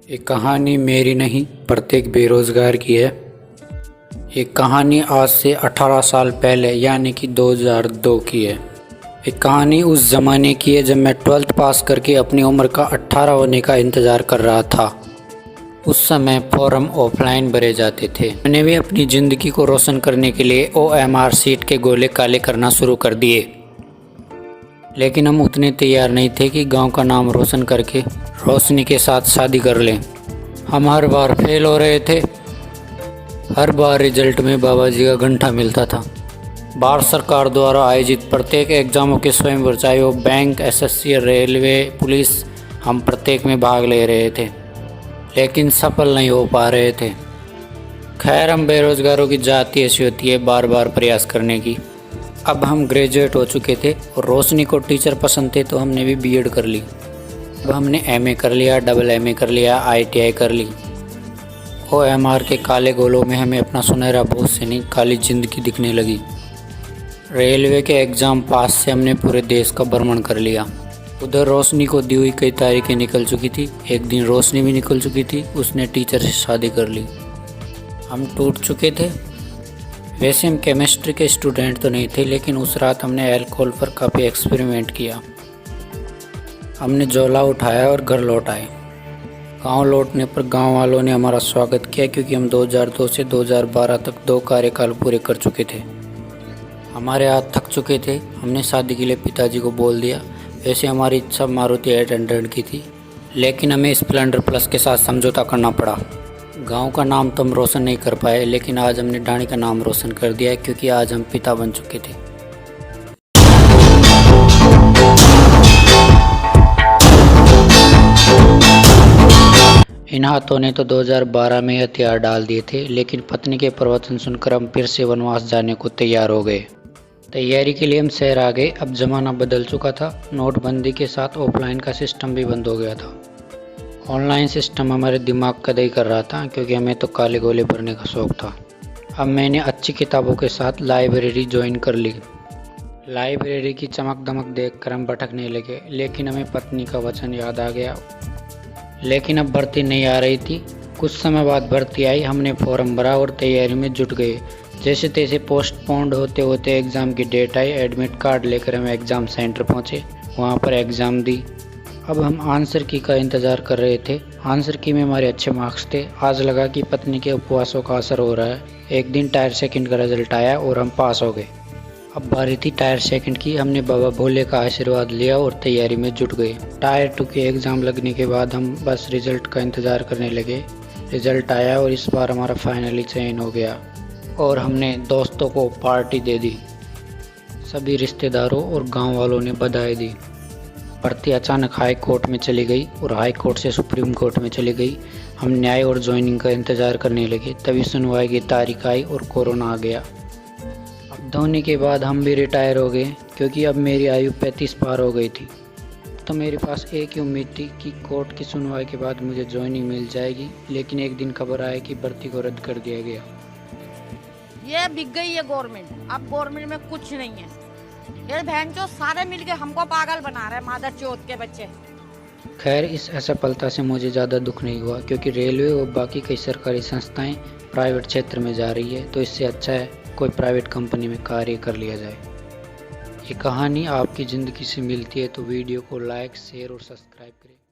ये कहानी मेरी नहीं, प्रत्येक बेरोजगार की है। ये कहानी आज से 18 साल पहले यानी कि 2002 की है। ये कहानी उस ज़माने की है जब मैं 12th पास करके अपनी उम्र का 18 होने का इंतज़ार कर रहा था। उस समय फॉर्म ऑफलाइन भरे जाते थे। मैंने भी अपनी ज़िंदगी को रोशन करने के लिए OMR सीट के गोले काले करना शुरू कर दिए, लेकिन हम उतने तैयार नहीं थे कि गांव का नाम रोशन करके रोशनी के साथ शादी कर लें। हम हर बार फेल हो रहे थे। हर बार रिजल्ट में बाबा जी का घंटा मिलता था। भारत सरकार द्वारा आयोजित प्रत्येक एग्जामों के स्वयंवर, चाहे वो बैंक, SSC, रेलवे, पुलिस, हम प्रत्येक में भाग ले रहे थे, लेकिन सफल नहीं हो पा रहे थे। खैर, हम बेरोजगारों की जाति ऐसी होती है, बार बार प्रयास करने की। अब हम ग्रेजुएट हो चुके थे और रोशनी को टीचर पसंद थे, तो हमने भी BEd कर ली। अब हमने MA कर लिया, AA कर लिया, ITI कर ली। OMR के काले गोलों में हमें अपना सुनहरा भविष्य नहीं, काली जिंदगी दिखने लगी। रेलवे के एग्ज़ाम पास से हमने पूरे देश का भ्रमण कर लिया। उधर रोशनी को दी हुई कई तारीखें निकल चुकी थी। एक दिन रोशनी भी निकल चुकी थी, उसने टीचर से शादी कर ली। हम टूट चुके थे। वैसे हम केमिस्ट्री के स्टूडेंट तो नहीं थे, लेकिन उस रात हमने अल्कोहल पर काफ़ी एक्सपेरिमेंट किया। हमने झोला उठाया और घर लौट आए। गांव लौटने पर गांव वालों ने हमारा स्वागत किया, क्योंकि हम 2002 से 2012 तक 2 कार्यकाल पूरे कर चुके थे। हमारे हाथ थक चुके थे। हमने शादी के लिए पिताजी को बोल दिया। वैसे हमारी इच्छा मारुति 800 की थी, लेकिन हमें स्प्लेंडर प्लस के साथ समझौता करना पड़ा। गांव का नाम तो हम रोशन नहीं कर पाए, लेकिन आज हमने ढाणी का नाम रोशन कर दिया है, क्योंकि आज हम पिता बन चुके थे। इन हाथों ने तो 2012 में हथियार डाल दिए थे, लेकिन पत्नी के प्रवचन सुनकर हम फिर से वनवास जाने को तैयार हो गए। तैयारी के लिए हम शहर आ गए। अब ज़माना बदल चुका था। नोटबंदी के साथ ऑफलाइन का सिस्टम भी बंद हो गया था। ऑनलाइन सिस्टम हमारे दिमाग का दही कर रहा था, क्योंकि हमें तो काले गोले भरने का शौक़ था। अब मैंने अच्छी किताबों के साथ लाइब्रेरी ज्वाइन कर ली। लाइब्रेरी की चमक दमक देखकर हम भटकने लगे, लेकिन हमें पत्नी का वचन याद आ गया। लेकिन अब भर्ती नहीं आ रही थी। कुछ समय बाद भर्ती आई। हमने फॉर्म भरा और तैयारी में जुट गए। जैसे तैसे पोस्टपोन्ड होते होते एग्ज़ाम की डेट आई। एडमिट कार्ड लेकर हम एग्ज़ाम सेंटर पहुँचे, वहाँ पर एग्ज़ाम दी। अब हम आंसर की का इंतज़ार कर रहे थे। आंसर की में हमारे अच्छे मार्क्स थे। आज लगा कि पत्नी के उपवासों का असर हो रहा है। एक दिन टायर सेकंड का रिजल्ट आया और हम पास हो गए। अब बारी थी टायर सेकंड की। हमने बाबा भोले का आशीर्वाद लिया और तैयारी में जुट गए। टायर 2 के एग्ज़ाम लगने के बाद हम बस रिज़ल्ट का इंतज़ार करने लगे। रिज़ल्ट आया और इस बार हमारा फाइनली चयन हो गया और हमने दोस्तों को पार्टी दे दी। सभी रिश्तेदारों और गांव वालों ने बधाई दी। भर्ती अचानक हाई कोर्ट में चली गई और हाई कोर्ट से सुप्रीम कोर्ट में चली गई। हम न्याय और ज्वाइनिंग का इंतज़ार करने लगे। तभी सुनवाई की तारीख आई और कोरोना आ गया। अब धोने के बाद हम भी रिटायर हो गए, क्योंकि अब मेरी आयु 35 पार हो गई थी। तो मेरे पास एक ही उम्मीद थी कि कोर्ट की सुनवाई के बाद मुझे ज्वाइनिंग मिल जाएगी, लेकिन एक दिन खबर आई कि भर्ती को रद्द कर दिया गया। ये बिक गई है गवर्नमेंट। अब गवर्नमेंट में कुछ नहीं है। ये बहन चो सारे मिलके हमको पागल बना रहे हैं, मादर चौथ के बच्चे। खैर, इस असफलता से मुझे ज़्यादा दुख नहीं हुआ, क्योंकि रेलवे और बाकी कई सरकारी संस्थाएं प्राइवेट क्षेत्र में जा रही है, तो इससे अच्छा है कोई प्राइवेट कंपनी में कार्य कर लिया जाए। ये कहानी आपकी ज़िंदगी से मिलती है तो वीडियो को लाइक, शेयर और सब्सक्राइब करें।